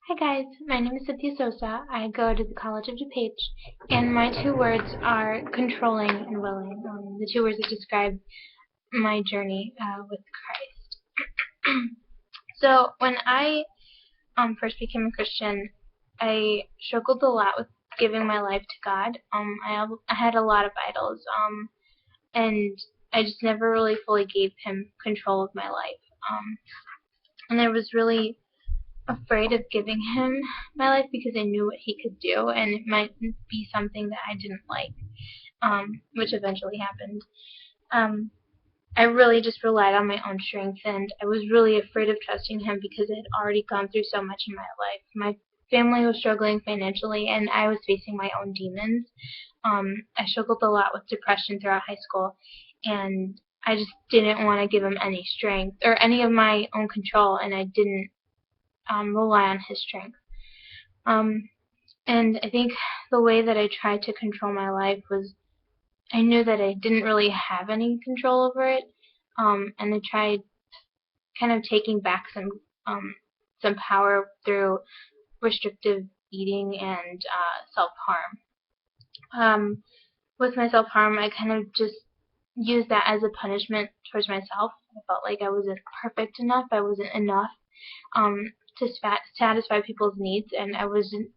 Hi guys, my name is Cynthia Sosa. I go to the College of DuPage, and my two words are controlling and willing. The two words that describe my journey with Christ. So when I first became a Christian, I struggled a lot with giving my life to God. I had a lot of idols, and I just never really fully gave Him control of my life. And I was really afraid of giving him my life because I knew what he could do, and it might be something that I didn't like, which eventually happened. Um, I really just relied on my own strength, and I was really afraid of trusting him because I had already gone through so much in my life. My family was struggling financially, and I was facing my own demons. I struggled a lot with depression throughout high school, and I just didn't want to give him any strength or any of my own control, and I didn't rely on his strength. Um, and I think the way that I tried to control my life was I knew that I didn't really have any control over it, and I tried kind of taking back some power through restrictive eating and self-harm. With my self-harm, I kind of just used that as a punishment towards myself. I felt like I wasn't perfect enough. I wasn't enough to satisfy people's needs, and I wasn't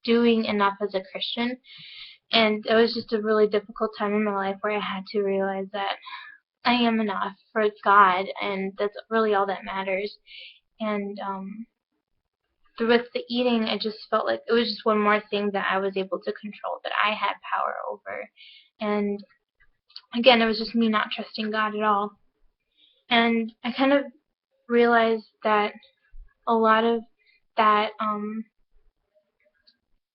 doing enough as a Christian. And it was just a really difficult time in my life where I had to realize that I am enough for God, and that's really all that matters. And with the eating, I just felt like it was just one more thing that I was able to control, that I had power over. And again, it was just me not trusting God at all. And I kind of realized that a lot of that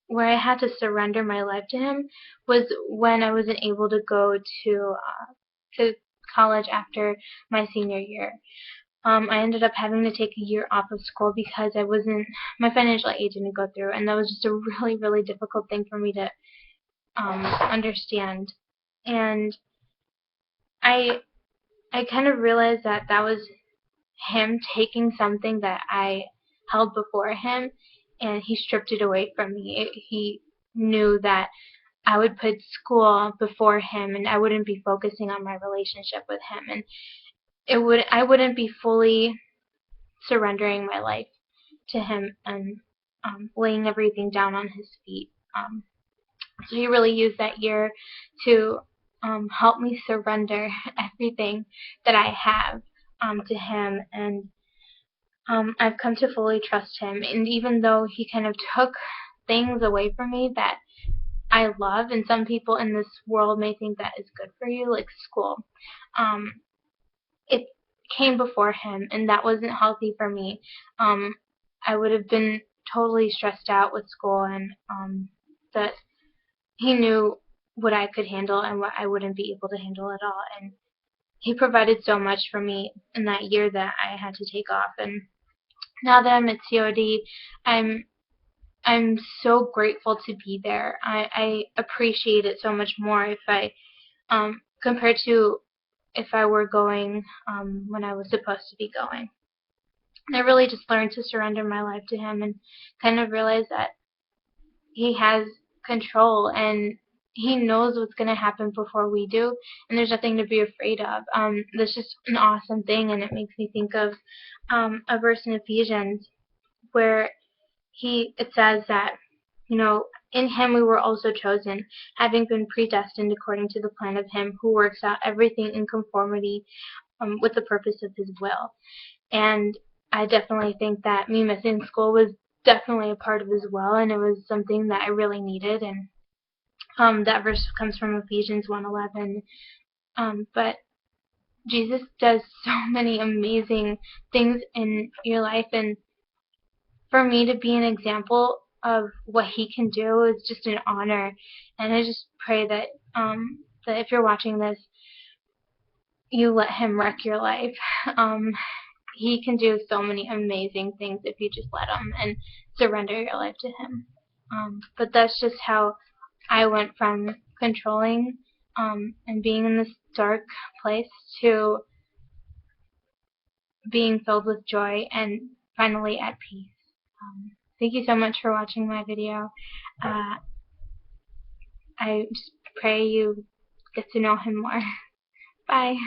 where I had to surrender my life to him was when I wasn't able to go to college after my senior year. I ended up having to take a year off of school because my financial aid didn't go through, and that was just a really, really difficult thing for me to understand. And I I kind of realized that that was him taking something that I held before him, and he stripped it away from me. He knew that I would put school before him, and I wouldn't be focusing on my relationship with him, and I wouldn't be fully surrendering my life to him and laying everything down on his feet. So he really used that year to help me surrender everything that I have to him, and I've come to fully trust him. And even though he kind of took things away from me that I love, and some people in this world may think that is good for you, like school, it came before him, and that wasn't healthy for me. Um, I would have been totally stressed out with school, and that he knew what I could handle and what I wouldn't be able to handle at all. And he provided so much for me in that year that I had to take off. And now that I'm at COD, I'm I'm so grateful to be there. I appreciate it so much more if I compared to if I were going when I was supposed to be going. And I really just learned to surrender my life to him and kind of realize that he has control, and he knows what's going to happen before we do, and there's nothing to be afraid of. That's just an awesome thing, and it makes me think of a verse in Ephesians where it says that, in him we were also chosen, having been predestined according to the plan of him who works out everything in conformity with the purpose of his will. And I definitely think that me missing school was definitely a part of his will, and it was something that I really needed. And that verse comes from Ephesians 1:11. But Jesus does so many amazing things in your life, and for me to be an example of what he can do is just an honor. And I just pray that that if you're watching this, you let him wreck your life. Um, he can do so many amazing things if you just let him and surrender your life to him. But that's just how I went from controlling and being in this dark place to being filled with joy and finally at peace. Thank you so much for watching my video. Uh, I just pray you get to know him more. Bye.